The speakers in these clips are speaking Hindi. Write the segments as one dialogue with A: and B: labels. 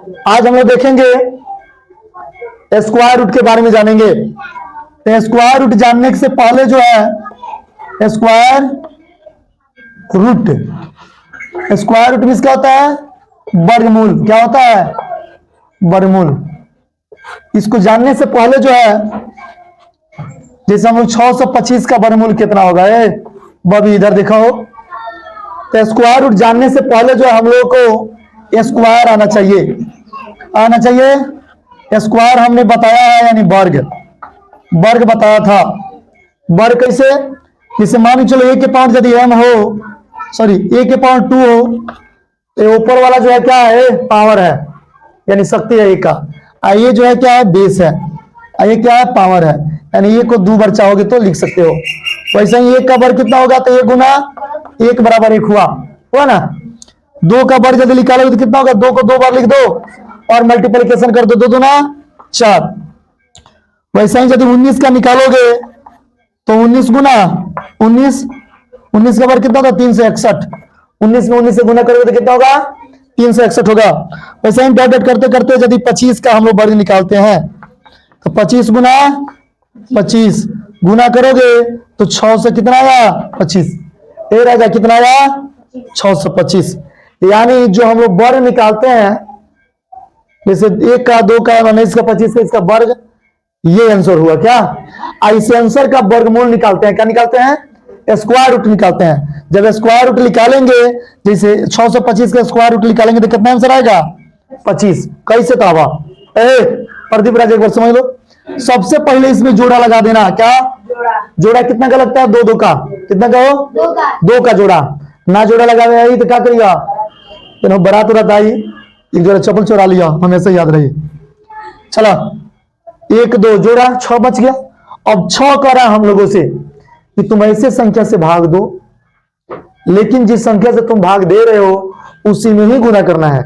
A: आज हम लोग देखेंगे स्क्वायर रूट के बारे में जानेंगे। तो स्क्वायर रूट जानने से पहले जो है स्क्वायर रूट मीन्स क्या होता है? वर्गमूल। क्या होता है? वर्गमूल। इसको जानने से पहले जो है, जैसे हम लोग 625 का वर्गमूल कितना होगा, बबी इधर देखा हो। तो स्क्वायर रूट जानने से पहले जो है हम लोग को स्क्वायर आना चाहिए। स्क्वायर हमने बताया है, यानी वर्ग बताया था। वर्ग कैसे? जैसे मान चलो a के पावर यदि m हो, सॉरी a के पावर 2 हो, तो ऊपर वाला जो है क्या है? पावर है, यानी शक्ति है a का। ये जो है क्या है? बेस है। ये क्या है? पावर है। यानी ये को 2 बार चाहोगे तो लिख सकते हो। वैसे ही 1 का वर्ग कितना होगा? तो 1 गुना 1 बराबर 1 हुआ ना। 2 का वर्ग यदि निकालोगे तो कितना होगा? 2 को 2 बार लिख दो और मल्टीप्लिकेशन कर दो, 2 दूना 4। वैसे ही यदि 19 का निकालोगे तो 19 गुना 19 का वर्ग कितना होगा? 361। 19 में 19 से गुना करोगे तो कितना होगा? 361 होगा। वैसे ही डॉट करते करते यदि 25 का हम लोग वर्ग निकालते हैं तो 25 गुना 25 गुना करोगे तो 6 से कितना आया? 25। ये रहेगा कितना आया? 625। यानी जो हम लोग वर्ग निकालते हैं, जैसे 1 का 2 का 19 का 25 का, इसका वर्ग, ये आंसर हुआ क्या? इस आंसर का वर्गमूल निकालते हैं। क्या निकालते हैं? स्क्वायर रूट निकालते हैं। जब स्क्वायर रूट निकालेंगे, जैसे 625 का स्क्वायर रूट निकालेंगे तो कितना आंसर आएगा? 25। कैसे था? प्रदीप राज एक बार समझ लो। सबसे पहले इसमें जोड़ा लगा देना। क्या जोड़ा कितना का लगता है? 2 का। कितना का हो? 2 का जोड़ा। ना जोड़ा लगा तो क्या करिएगा? बरात उरात आई, एक जोड़ा चप्पल चुरा लिया, हमेशा याद रही। चला 1 2 जोड़ा, 6 बच गया। अब 6 करा हम लोगों से कि तुम ऐसे संख्या से भाग दो, लेकिन जिस संख्या से तुम भाग दे रहे हो उसी में ही गुना करना है।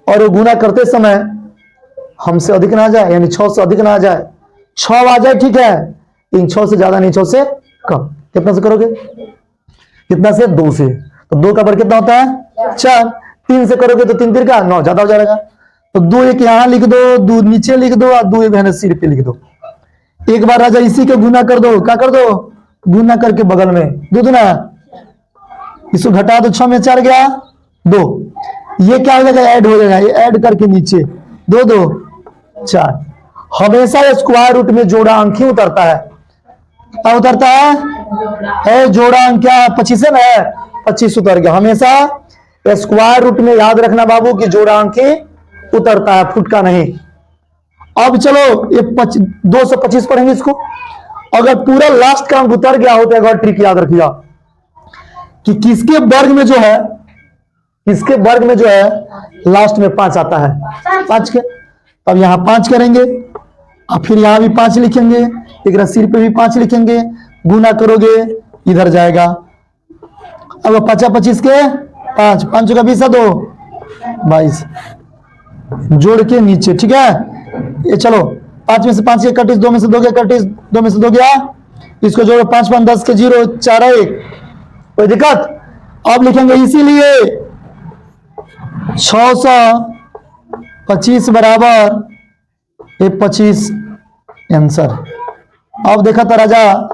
A: और वो गुना करते समय हमसे अधिक ना आ जाए, यानी 6 से अधिक ना आ जाए। 6 आ जाए ठीक है, इन 6 से ज्यादा नहीं, 6 से कम। कितना से करोगे? कितना से? 2 से। तो 2 का वर्ग कितना होता है? 4। 3 से करोगे तो 3 3 का 9, ज्यादा हो जाएगा। तो 2 एक यहां लिख दो, 2 नीचे लिख दो, और 2 एक सिर पे लिख दो। एक बार राजा इसी के गुना कर दो। क्या कर दो? गुना करके बगल में 2 दूना, इसको घटा दो, 6 में 4 गया 2। ये क्या हो जाएगा? ऐड हो जाएगा। ये ऐड करके नीचे 2 2 4। हमेशा स्क्वायर रूट में जोड़ा अंक ही उतरता है। क्या उतरता है? जोड़ा अंक क्या? 25 है ना, 25 उतर गया। हमेशा स्क्वायर रूट में याद रखना बाबू कि जोड़ा अंक ही उतरता है, फुटका नहीं। अब चलो ये 225 पढ़ेंगे इसको। अगर पूरा लास्ट का अंक उतर गया हो तो एक और ट्रिक याद रखिएगा कि किसके वर्ग में जो है लास्ट में 5 आता है। 5 के, अब यहां 5 करेंगे और फिर यहां भी 5 लिखेंगे, एक सिर पे भी 5 लिखेंगे, गुना करोगे इधर जाएगा। अब 5 25 के 5 5 का 20 2 22 जोड़ के नीचे, ठीक है। ये चलो 5 में से 5 एक कटिस, 2 में से 2 गया कटिस, 2 में से 2 गया, इसको जोड़ो 5 5 10 के 0 4 1, कोई दिक्कत? अब लिखेंगे इसीलिए 625 बराबर 25 आंसर। अब देखा था राजा,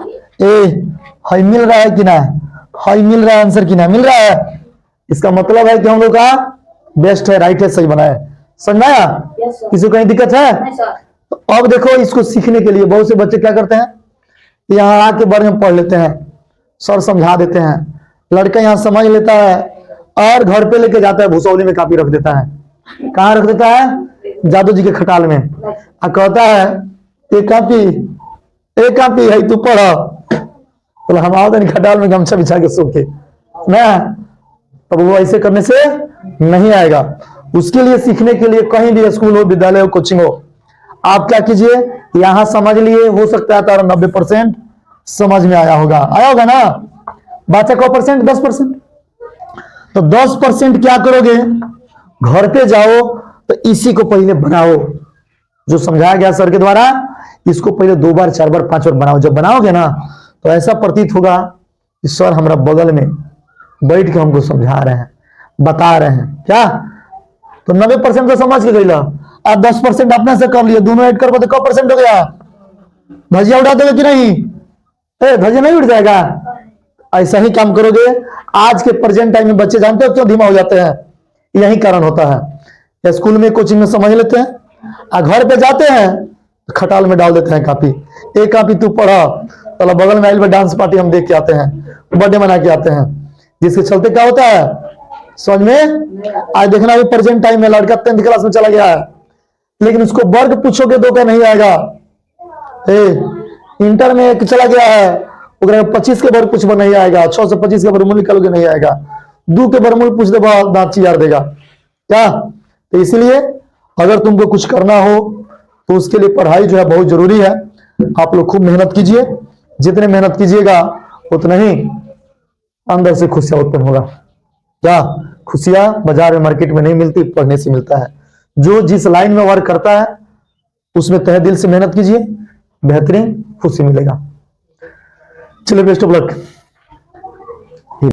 A: हाई मिल रहा है कि ना? हाई मिल रहा है आंसर कि ना? मिल रहा है। इसका मतलब है कि हम लोग का बेस्ट है, राइट है, सही बना है। समझ में आया? किसी को कहीं दिक्कत है? तो अब देखो, इसको सीखने के लिए बहुत से बच्चे क्या करते हैं, यहाँ आके वर्ग में पढ़ लेते हैं, सर समझा देते हैं, लड़का यहाँ समझ लेता है और घर पे लेके जाता है, भूसौली में कापी रख देता है। कहाँ रख देता है? जादू जी के खटाल में। कहता है एक कापी है, तू पढ़। तो हम आओ खटाल में गमछा बिछा के सो के ना, तब वो ऐसे करने से नहीं आएगा। उसके लिए सीखने के लिए कहीं भी स्कूल हो, विद्यालय हो, कोचिंग हो, आप क्या कीजिए, यहां समझ लिए, हो सकता है तो 90% समझ में आया होगा ना। बाचा को परसेंट? 10%। तो 10% क्या करोगे, घर पे जाओ तो इसी को पहले बनाओ, जो समझाया गया सर के द्वारा, इसको पहले 2 बार 4 बार 5 बार बनाओ। जब बनाओगे ना तो ऐसा प्रतीत होगा कि सर हमारा बगल में बैठ के हमको समझा रहे हैं, बता रहे हैं क्या। तो 90% तो समझ के गईला, आप 10% अपने से कर लिए, दोनों ऐड कर तो कब परसेंट हो गया? धजिया उड़ा दोगे कि नहीं? धजिया नहीं उड़ जाएगा? ऐसा ही काम करोगे। आज के प्रेजेंट टाइम में बच्चे जानते हो क्यों धीमा हो जाते हैं? यही कारण होता है। स्कूल में कोचिंग में समझ लेते हैं, और घर पे जाते हैं तो खटाल में डाल देते हैं कापी। एक कापी तू पढ़ा, चलो बगल में आइल डांस पार्टी हम देख के आते हैं, बर्थडे मना के आते हैं, जिसके चलते क्या होता है समझ में? आज देखना अभी प्रेजेंट टाइम में लड़का 10th क्लास में चला गया है, लेकिन उसको वर्ग पूछोगे तो क्या नहीं आएगा। इंटर में एक चला गया है, 25 के वर्ग पूछबो नहीं आएगा, 6 से 25 के वर्गमूल निकालोगे नहीं आएगा, 2 के वर्गमूल पूछ देगा दांत चियार देगा क्या? तो इसलिए अगर तुमको कुछ करना हो तो उसके लिए पढ़ाई जो है बहुत जरूरी है। आप लोग खूब मेहनत कीजिए, जितने मेहनत कीजिएगा उतना ही अंदर से खुशियां उत्पन्न होगा। क्या खुशियां बाजार में मार्केट में नहीं मिलती, पढ़ने से मिलता है। जो जिस लाइन में वर्क करता है उसमें तहे दिल से मेहनत कीजिए, बेहतरीन खुशी मिलेगा। चलिए बेस्ट ऑफ लक।